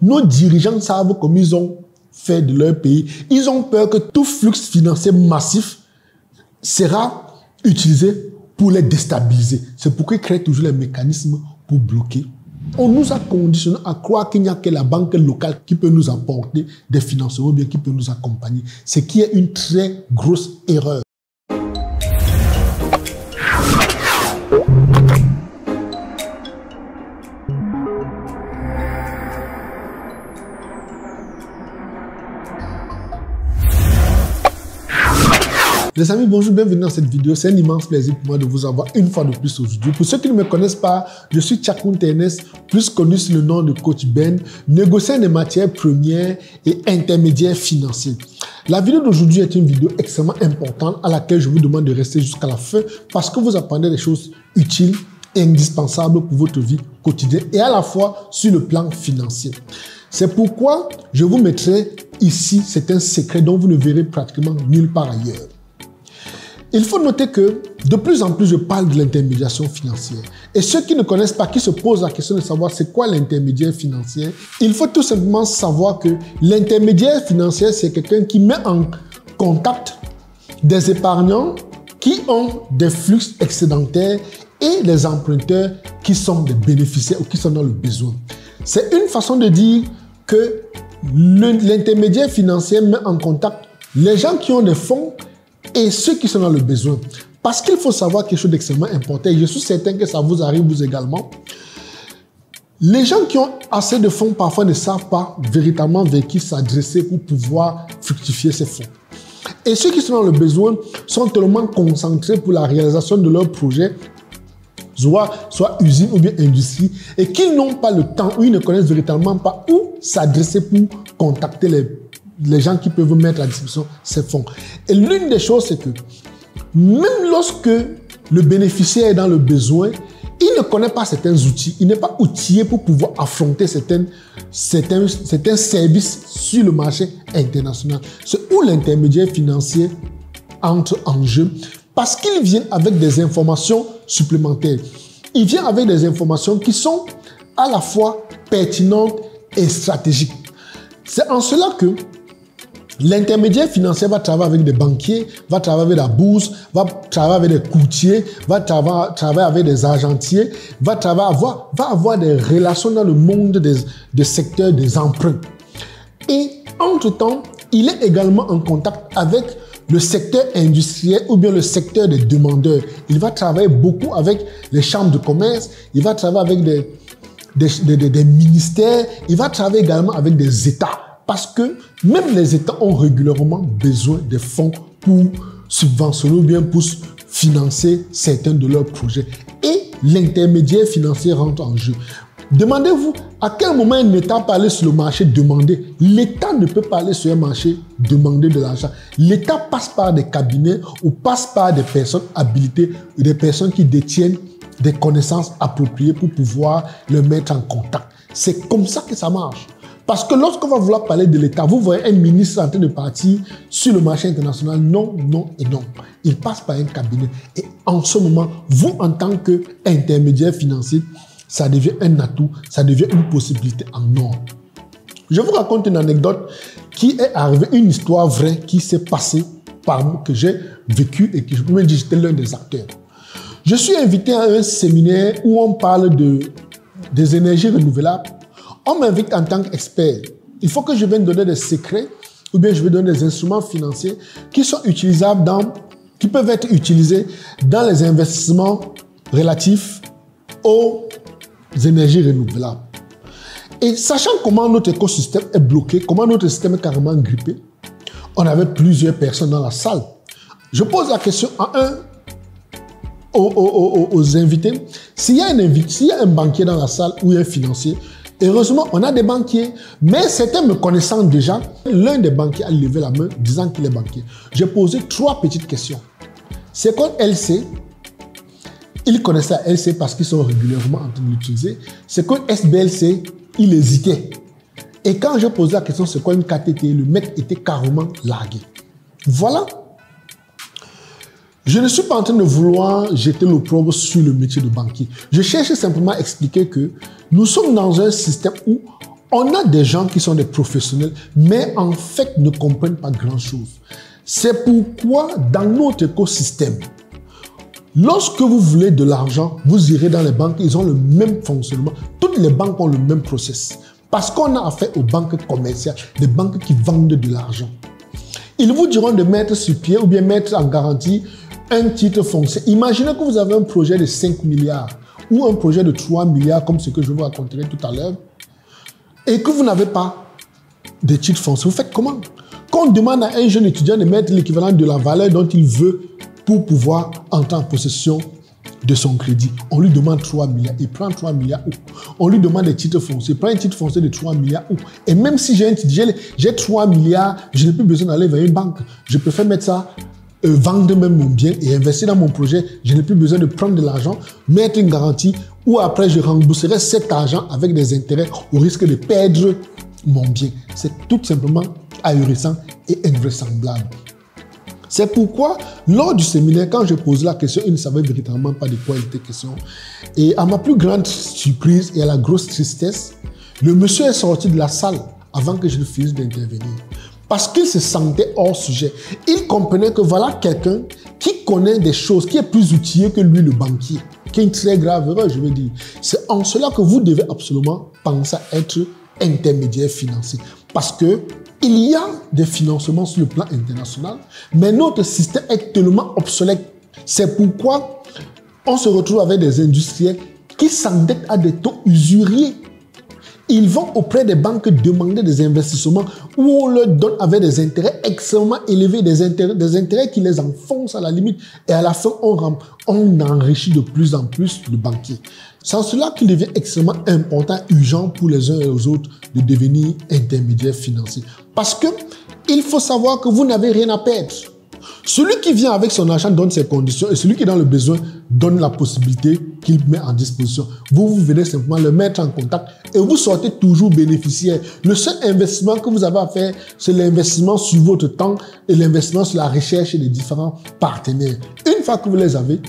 nos dirigeants savent comme ils ont fait de leur pays. Ils ont peur que tout flux financier massif sera utilisé pour les déstabiliser. C'est pourquoi ils créent toujours les mécanismes pour bloquer. On nous a conditionnés à croire qu'il n'y a que la banque locale qui peut nous apporter des financements, bien qui peut nous accompagner. Ce qui est une très grosse erreur. Les amis, bonjour, bienvenue dans cette vidéo. C'est un immense plaisir pour moi de vous avoir une fois de plus aujourd'hui. Pour ceux qui ne me connaissent pas, je suis Tchakoun Ernest, plus connu sous le nom de Coach Ben, négociant des matières premières et intermédiaires financiers. La vidéo d'aujourd'hui est une vidéo extrêmement importante à laquelle je vous demande de rester jusqu'à la fin parce que vous apprendrez des choses utiles et indispensables pour votre vie quotidienne et à la fois sur le plan financier. C'est pourquoi je vous mettrai ici, c'est un secret dont vous ne verrez pratiquement nulle part ailleurs. Il faut noter que de plus en plus, je parle de l'intermédiation financière. Et ceux qui ne connaissent pas, qui se posent la question de savoir c'est quoi l'intermédiaire financier, il faut tout simplement savoir que l'intermédiaire financier, c'est quelqu'un qui met en contact des épargnants qui ont des flux excédentaires et les emprunteurs qui sont des bénéficiaires ou qui sont dans le besoin. C'est une façon de dire que l'intermédiaire financier met en contact les gens qui ont des fonds et ceux qui sont dans le besoin. Parce qu'il faut savoir quelque chose d'extrêmement important, et je suis certain que ça vous arrive vous également. Les gens qui ont assez de fonds parfois ne savent pas véritablement vers qui s'adresser pour pouvoir fructifier ces fonds. Et ceux qui sont dans le besoin sont tellement concentrés pour la réalisation de leurs projets, soit usine ou bien industrie, et qu'ils n'ont pas le temps ou ils ne connaissent véritablement pas où s'adresser pour contacter les gens qui peuvent mettre à disposition ces fonds. Et l'une des choses, c'est que même lorsque le bénéficiaire est dans le besoin, il ne connaît pas certains outils, il n'est pas outillé pour pouvoir affronter certains services sur le marché international. C'est où l'intermédiaire financier entre en jeu parce qu'il vient avec des informations supplémentaires. Il vient avec des informations qui sont à la fois pertinentes et stratégiques. C'est en cela que l'intermédiaire financier va travailler avec des banquiers, va travailler avec la bourse, va travailler avec des courtiers, va travailler avec des argentiers, va avoir des relations dans le monde des secteurs des emprunts. Et entre-temps, il est également en contact avec le secteur industriel ou bien le secteur des demandeurs. Il va travailler beaucoup avec les chambres de commerce, il va travailler avec des ministères, il va travailler également avec des États. Parce que même les États ont régulièrement besoin de fonds pour subventionner ou bien pour financer certains de leurs projets. Et l'intermédiaire financier rentre en jeu. Demandez-vous à quel moment un État peut aller sur le marché demander. L'État ne peut pas aller sur un marché demander de l'argent. L'État passe par des cabinets ou passe par des personnes habilitées ou des personnes qui détiennent des connaissances appropriées pour pouvoir le mettre en contact. C'est comme ça que ça marche. Parce que lorsqu'on va vouloir parler de l'État, vous voyez un ministre en train de partir sur le marché international. Non, non et non. Il passe par un cabinet. Et en ce moment, vous, en tant qu'intermédiaire financier, ça devient un atout, ça devient une possibilité en or. Je vous raconte une anecdote qui est arrivée, une histoire vraie qui s'est passée par moi, que j'ai vécu et que je peux même dire que j'étais l'un des acteurs. Je suis invité à un séminaire où on parle des énergies renouvelables. On m'invite en tant qu'expert. Il faut que je vienne donner des secrets ou bien je vais donner des instruments financiers qui sont utilisables qui peuvent être utilisés dans les investissements relatifs aux énergies renouvelables. Et sachant comment notre écosystème est bloqué, comment notre système est carrément grippé, on avait plusieurs personnes dans la salle. Je pose la question aux invités. S'il y a un banquier dans la salle ou un financier, heureusement, on a des banquiers, mais certains me connaissant déjà, l'un des banquiers a levé la main disant qu'il est banquier. J'ai posé 3 petites questions. C'est quoi LC? Ils connaissaient la LC parce qu'ils sont régulièrement en train de l'utiliser. C'est quoi SBLC? Il hésitait. Et quand j'ai posé la question, c'est quoi une KTT? Le mec était carrément largué. Voilà. Je ne suis pas en train de vouloir jeter l'opprobre sur le métier de banquier. Je cherche simplement à expliquer que nous sommes dans un système où On a des gens qui sont des professionnels, mais en fait ne comprennent pas grand-chose. C'est pourquoi dans notre écosystème, lorsque vous voulez de l'argent, vous irez dans les banques, ils ont le même fonctionnement. Toutes les banques ont le même process. Parce qu'on a affaire aux banques commerciales, des banques qui vendent de l'argent. Ils vous diront de mettre sur pied ou bien mettre en garantie un titre foncier. Imaginez que vous avez un projet de 5 milliards ou un projet de 3 milliards comme ce que je vous raconterai tout à l'heure et que vous n'avez pas de titre foncier. Vous faites comment? Quand on demande à un jeune étudiant de mettre l'équivalent de la valeur dont il veut pour pouvoir entrer en possession de son crédit, on lui demande 3 milliards. Il prend 3 milliards où? On lui demande des titres fonciers. Il prend un titre foncier de 3 milliards où? Et même si j'ai 3 milliards, je n'ai plus besoin d'aller vers une banque. Je préfère mettre ça, vendre même mon bien et investir dans mon projet. Je n'ai plus besoin de prendre de l'argent, mettre une garantie ou après je rembourserai cet argent avec des intérêts au risque de perdre mon bien. C'est tout simplement ahurissant et invraisemblable. C'est pourquoi, lors du séminaire, quand je posais la question, il ne savait véritablement pas de quoi il était question. Et à ma plus grande surprise et à la grosse tristesse, le monsieur est sorti de la salle avant que je ne finisse d'intervenir. Parce qu'il se sentait hors sujet. Il comprenait que voilà quelqu'un qui connaît des choses, qui est plus outillé que lui, le banquier, qui est une très grave erreur, je veux dire. C'est en cela que vous devez absolument penser à être intermédiaire financier. Parce que il y a des financements sur le plan international, mais notre système est tellement obsolète. C'est pourquoi on se retrouve avec des industriels qui s'endettent à des taux usuriers. Ils vont auprès des banques demander des investissements où on leur donne avec des intérêts extrêmement élevés, des intérêts qui les enfoncent à la limite. Et à la fin, on enrichit de plus en plus le banquier. C'est en cela qu'il devient extrêmement important, urgent pour les uns et les autres de devenir intermédiaire financier. Parce que il faut savoir que vous n'avez rien à perdre. Celui qui vient avec son argent donne ses conditions et celui qui est dans le besoin donne la possibilité qu'il met en disposition. Vous venez simplement le mettre en contact et vous sortez toujours bénéficiaire. Le seul investissement que vous avez à faire, c'est l'investissement sur votre temps et l'investissement sur la recherche des différents partenaires. Une fois que vous les avez,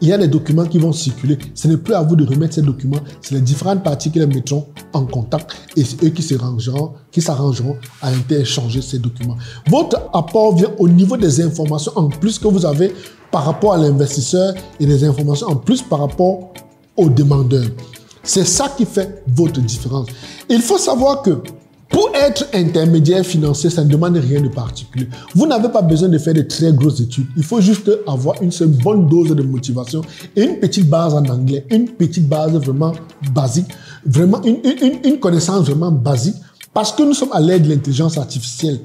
il y a des documents qui vont circuler. Ce n'est plus à vous de remettre ces documents. C'est les différentes parties qui les mettront en contact et c'est eux qui s'arrangeront à interchanger ces documents. Votre apport vient au niveau des informations en plus que vous avez par rapport à l'investisseur et des informations en plus par rapport au demandeur. C'est ça qui fait votre différence. Il faut savoir que pour être intermédiaire financier, ça ne demande rien de particulier. Vous n'avez pas besoin de faire de très grosses études. Il faut juste avoir une seule bonne dose de motivation et une petite base en anglais, une petite base vraiment basique, vraiment une connaissance vraiment basique, parce que nous sommes à l'ère de l'intelligence artificielle,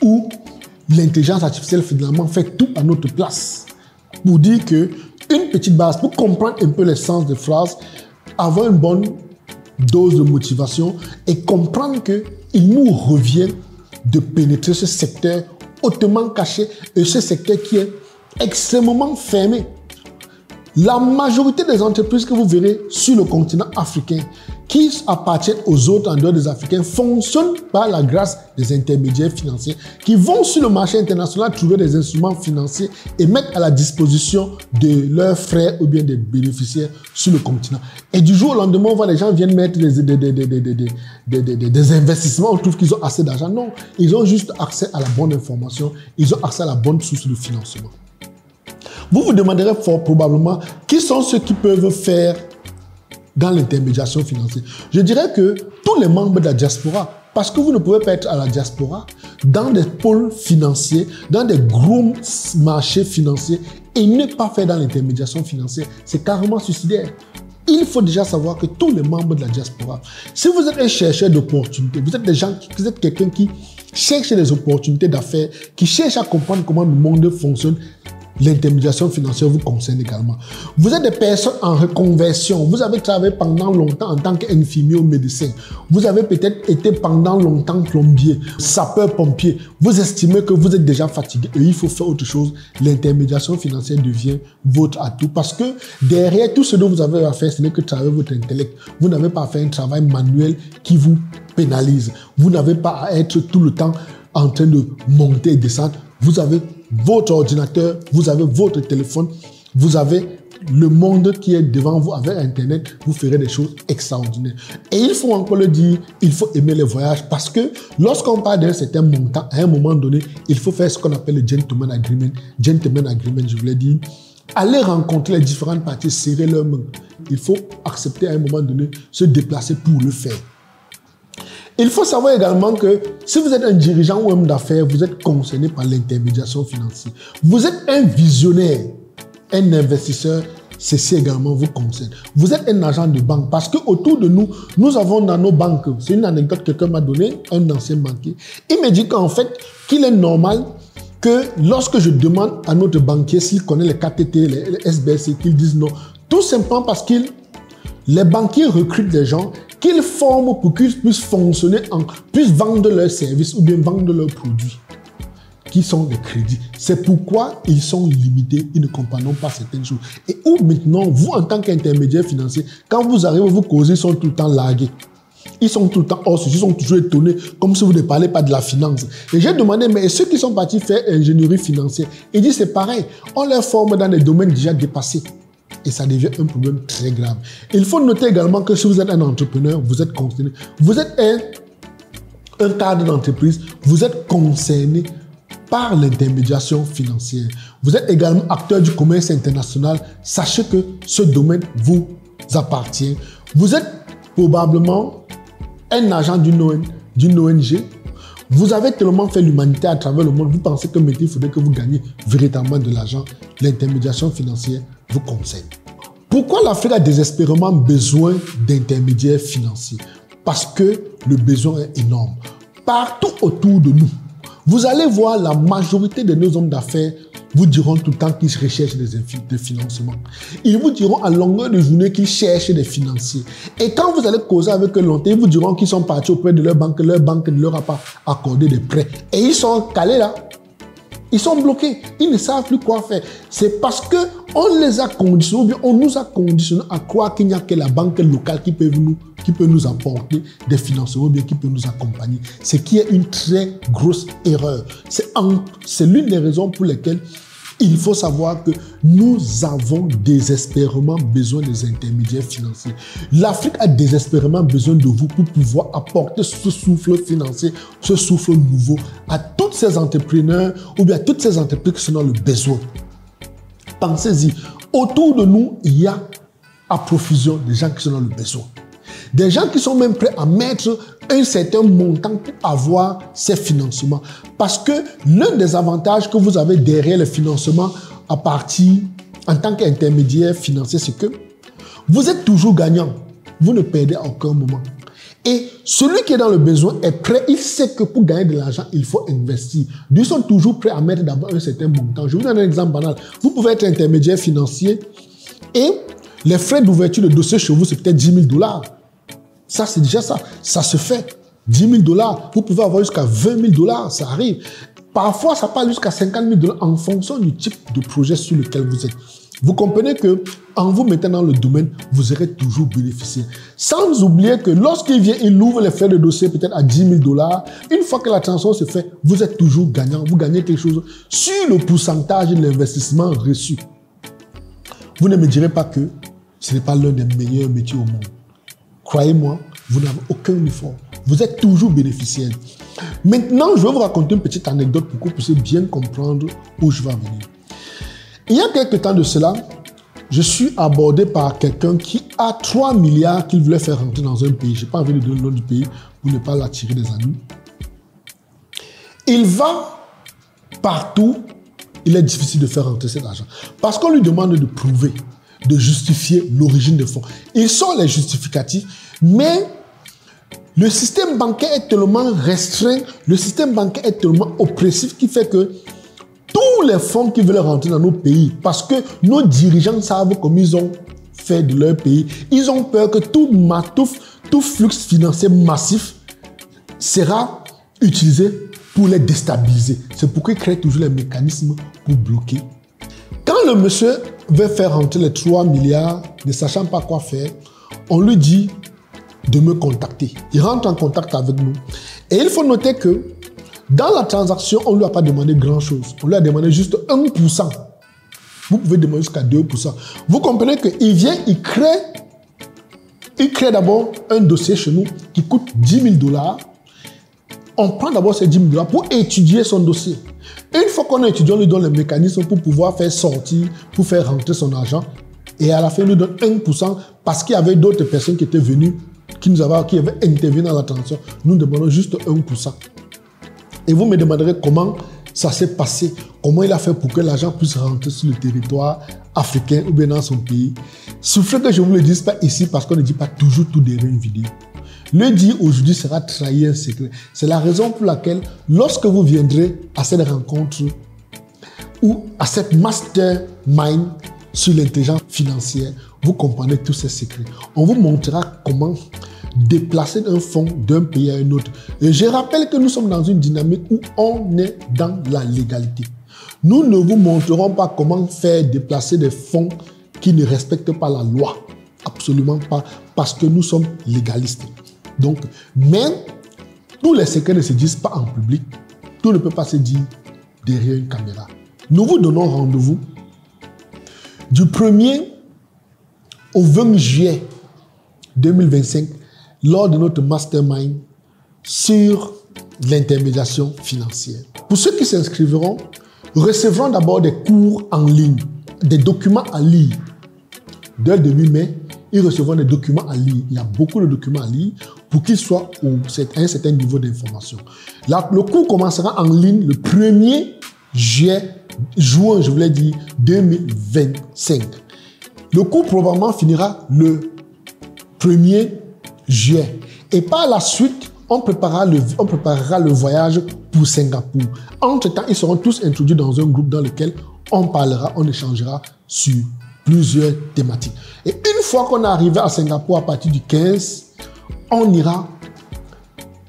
où l'intelligence artificielle finalement fait tout à notre place. Pour dire que une petite base, pour comprendre un peu les sens des phrases, avoir une bonne dose de motivation et comprendre qu'il nous revient de pénétrer ce secteur hautement caché et ce secteur qui est extrêmement fermé. La majorité des entreprises que vous verrez sur le continent africain qui appartiennent aux autres en dehors des Africains fonctionnent par la grâce des intermédiaires financiers qui vont sur le marché international trouver des instruments financiers et mettre à la disposition de leurs frères ou bien des bénéficiaires sur le continent. Et du jour au lendemain, on voit les gens viennent mettre des investissements, on trouve qu'ils ont assez d'argent. Non, ils ont juste accès à la bonne information, ils ont accès à la bonne source de financement. Vous vous demanderez fort probablement qui sont ceux qui peuvent faire dans l'intermédiation financière. Je dirais que tous les membres de la diaspora, parce que vous ne pouvez pas être à la diaspora, dans des pôles financiers, dans des gros marchés financiers et ne pas faire dans l'intermédiation financière, c'est carrément suicidaire. Il faut déjà savoir que tous les membres de la diaspora, si vous êtes un chercheur d'opportunités, vous êtes quelqu'un qui cherche des opportunités d'affaires, qui cherche à comprendre comment le monde fonctionne, l'intermédiation financière vous concerne également. Vous êtes des personnes en reconversion. Vous avez travaillé pendant longtemps en tant qu'infirmier ou médecin. Vous avez peut-être été pendant longtemps plombier, sapeur-pompier. Vous estimez que vous êtes déjà fatigué et il faut faire autre chose. L'intermédiation financière devient votre atout parce que derrière tout ce dont vous avez à faire, ce n'est que travailler votre intellect. Vous n'avez pas à faire un travail manuel qui vous pénalise. Vous n'avez pas à être tout le temps en train de monter et descendre. Vous avez votre ordinateur, vous avez votre téléphone, vous avez le monde qui est devant vous avec Internet, vous ferez des choses extraordinaires. Et il faut encore le dire, il faut aimer les voyages parce que lorsqu'on parle d'un certain montant, à un moment donné, il faut faire ce qu'on appelle le gentleman agreement. Gentleman agreement, je voulais dire, aller rencontrer les différentes parties, serrer leurs mains. Il faut accepter à un moment donné, se déplacer pour le faire. Il faut savoir également que si vous êtes un dirigeant ou un homme d'affaires, vous êtes concerné par l'intermédiation financière. Vous êtes un visionnaire, un investisseur, ceci également vous concerne. Vous êtes un agent de banque parce qu'autour de nous, nous avons dans nos banques, c'est une anecdote que quelqu'un m'a donnée, un ancien banquier. Il me dit qu'en fait, qu'il est normal que lorsque je demande à notre banquier s'il connaît les KTT, les SBC, qu'ils disent non. Tout simplement parce que les banquiers recrutent des gens qu'ils forment pour qu'ils puissent fonctionner, puissent vendre leurs services ou bien vendre leurs produits, qui sont des crédits. C'est pourquoi ils sont limités, ils ne comprennent pas certaines choses. Et où maintenant, vous en tant qu'intermédiaire financier, quand vous arrivez, vous causez, ils sont tout le temps largués. Ils sont tout le temps hors sujet, ils sont toujours étonnés, comme si vous ne parlez pas de la finance. Et j'ai demandé, mais ceux qui sont partis faire ingénierie financière, ils disent c'est pareil, on les forme dans des domaines déjà dépassés. Et ça devient un problème très grave. Il faut noter également que si vous êtes un entrepreneur, vous êtes concerné, vous êtes un cadre d'entreprise, vous êtes concerné par l'intermédiation financière. Vous êtes également acteur du commerce international. Sachez que ce domaine vous appartient. Vous êtes probablement un agent d'une ONG. Vous avez tellement fait l'humanité à travers le monde, vous pensez que maintenant il faudrait que vous gagnez véritablement de l'argent. L'intermédiation financière vous concerne. Pourquoi l'Afrique a désespérément besoin d'intermédiaires financiers? Parce que le besoin est énorme. Partout autour de nous, vous allez voir la majorité de nos hommes d'affaires vous diront tout le temps qu'ils recherchent des financements. Ils vous diront à longueur de journée qu'ils cherchent des financiers. Et quand vous allez causer avec eux longtemps, ils vous diront qu'ils sont partis auprès de leur banque ne leur a pas accordé de prêts. Et ils sont calés là. Ils sont bloqués. Ils ne savent plus quoi faire. C'est parce qu'on les a conditionnés, ou bien on nous a conditionnés à croire qu'il n'y a que la banque locale qui peut nous apporter des financements, ou bien qui peut nous accompagner. Ce qui est une très grosse erreur. C'est l'une des raisons pour lesquelles il faut savoir que nous avons désespérément besoin des intermédiaires financiers. L'Afrique a désespérément besoin de vous pour pouvoir apporter ce souffle financier, ce souffle nouveau à tous ces entrepreneurs ou bien à toutes ces entreprises qui sont dans le besoin. Pensez-y, autour de nous, il y a à profusion des gens qui sont dans le besoin. Des gens qui sont même prêts à mettre un certain montant pour avoir ces financements. Parce que l'un des avantages que vous avez derrière le financement en tant qu'intermédiaire financier, c'est que vous êtes toujours gagnant. Vous ne perdez à aucun moment. Et celui qui est dans le besoin est prêt, il sait que pour gagner de l'argent, il faut investir. Ils sont toujours prêts à mettre d'abord un certain montant. Je vous donne un exemple banal. Vous pouvez être intermédiaire financier et les frais d'ouverture de dossier chez vous, c'est peut-être 10 000 $. Ça, c'est déjà ça. Ça se fait. 10 000 $. Vous pouvez avoir jusqu'à 20 000 $. Ça arrive. Parfois, ça part jusqu'à 50 000 $ en fonction du type de projet sur lequel vous êtes. Vous comprenez que en vous mettant dans le domaine, vous aurez toujours bénéficié. Sans oublier que lorsqu'il vient, il ouvre les frais de dossier peut-être à 10 000 $. Une fois que la transaction se fait, vous êtes toujours gagnant. Vous gagnez quelque chose sur le pourcentage de l'investissement reçu. Vous ne me direz pas que ce n'est pas l'un des meilleurs métiers au monde. Croyez-moi, vous n'avez aucun effort. Vous êtes toujours bénéficiaire. Maintenant, je vais vous raconter une petite anecdote pour que vous puissiez bien comprendre où je vais en venir. Il y a quelques temps de cela, je suis abordé par quelqu'un qui a 3 milliards qu'il voulait faire rentrer dans un pays. Je n'ai pas envie de donner le nom du pays pour ne pas l'attirer des amis. Il va partout. Il est difficile de faire rentrer cet argent. Parce qu'on lui demande de prouver, de justifier l'origine des fonds. Ils sont les justificatifs, mais le système bancaire est tellement restreint, le système bancaire est tellement oppressif qui fait que tous les fonds qui veulent rentrer dans nos pays, parce que nos dirigeants savent comme ils ont fait de leur pays, ils ont peur que tout flux financier massif sera utilisé pour les déstabiliser. C'est pourquoi ils créent toujours les mécanismes pour bloquer. Quand le monsieur veut faire rentrer les 3 milliards, ne sachant pas quoi faire, on lui dit de me contacter. Il rentre en contact avec nous. Et il faut noter que dans la transaction, on ne lui a pas demandé grand-chose. On lui a demandé juste 1% Vous pouvez demander jusqu'à 2%. Vous comprenez qu'il vient, il crée d'abord un dossier chez nous qui coûte 10 000 $. On prend d'abord ces 10 000 $ pour étudier son dossier. Et une fois qu'on a étudié, on lui donne le mécanisme pour pouvoir faire sortir, pour faire rentrer son argent. Et à la fin, on lui donne 1% parce qu'il y avait d'autres personnes qui étaient venues, qui avaient intervenu dans la transaction. Nous demandons juste 1%. Et vous me demanderez comment ça s'est passé, comment il a fait pour que l'argent puisse rentrer sur le territoire africain ou bien dans son pays. Souffrez que je ne vous le dise pas ici parce qu'on ne dit pas toujours tout derrière une vidéo. Le dire aujourd'hui sera trahir un secret. C'est la raison pour laquelle, lorsque vous viendrez à cette rencontre ou à cette mastermind sur l'intelligence financière, vous comprenez tous ces secrets. On vous montrera comment déplacer un fonds d'un pays à un autre. Et je rappelle que nous sommes dans une dynamique où on est dans la légalité. Nous ne vous montrerons pas comment faire déplacer des fonds qui ne respectent pas la loi. Absolument pas, parce que nous sommes légalistes. Donc, même tous les secrets ne se disent pas en public. Tout ne peut pas se dire derrière une caméra. Nous vous donnons rendez-vous du 1er au 20 juillet 2025 lors de notre mastermind sur l'intermédiation financière. Pour ceux qui s'inscriveront, recevront d'abord des cours en ligne, des documents à lire. Dès le début mai, ils recevront des documents à lire. Il y a beaucoup de documents à lire pour qu'ils soient à un certain niveau d'information. Le cours commencera en ligne le 1er juin, je voulais dire, 2025. Le cours probablement finira le 1er juillet. Et par la suite, on préparera le voyage pour Singapour. Entre-temps, ils seront tous introduits dans un groupe dans lequel on parlera, on échangera sur plusieurs thématiques. Et une fois qu'on est arrivé à Singapour à partir du 15, on ira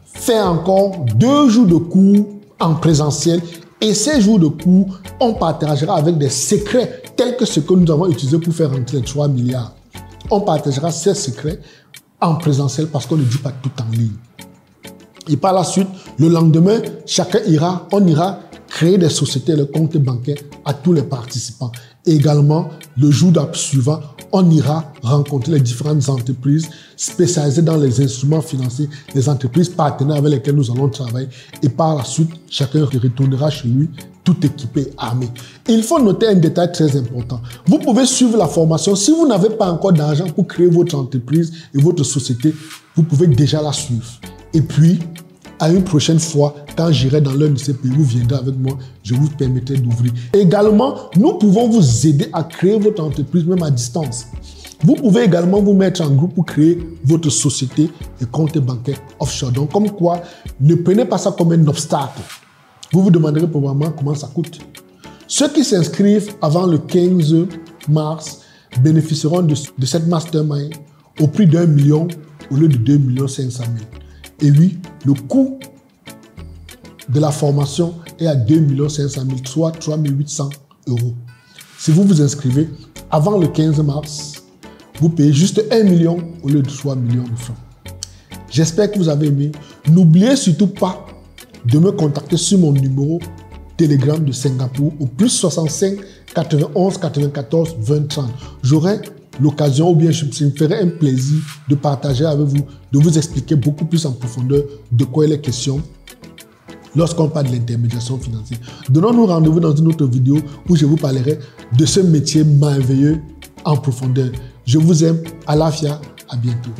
faire encore 2 jours de cours en présentiel. Et ces jours de cours, on partagera avec des secrets tels que ce que nous avons utilisé pour faire rentrer les 3 milliards. On partagera ces secrets en présentiel parce qu'on ne dit pas tout en ligne. Et par la suite, le lendemain, on ira créer des sociétés, le compte bancaire à tous les participants. Et également, le jour suivant, on ira rencontrer les différentes entreprises spécialisées dans les instruments financiers, les entreprises partenaires avec lesquelles nous allons travailler. Et par la suite, chacun retournera chez lui tout équipé, armé. Et il faut noter un détail très important. Vous pouvez suivre la formation. Si vous n'avez pas encore d'argent pour créer votre entreprise et votre société, vous pouvez déjà la suivre. Et puis, à une prochaine fois, quand j'irai dans l'un de ces pays, vous viendrez avec moi, je vous permettrai d'ouvrir. Également, nous pouvons vous aider à créer votre entreprise, même à distance. Vous pouvez également vous mettre en groupe pour créer votre société et compte bancaire offshore. Donc, comme quoi, ne prenez pas ça comme un obstacle. Vous vous demanderez probablement comment ça coûte. Ceux qui s'inscrivent avant le 15 mars bénéficieront de cette mastermind au prix d'1 million au lieu de 2 500 000. Et oui, le coût de la formation est à 2 500 000, soit 3 800 €. Si vous vous inscrivez avant le 15 mars, vous payez juste 1 million au lieu de 3 millions de francs. J'espère que vous avez aimé. N'oubliez surtout pas de me contacter sur mon numéro Telegram de Singapour au plus 65 91 94 20 30. J'aurai l'occasion ou bien je me ferai un plaisir de partager avec vous, de vous expliquer beaucoup plus en profondeur de quoi il est question lorsqu'on parle de l'intermédiation financière. Donnons-nous rendez-vous dans une autre vidéo où je vous parlerai de ce métier merveilleux en profondeur. Je vous aime, Alafia, à bientôt.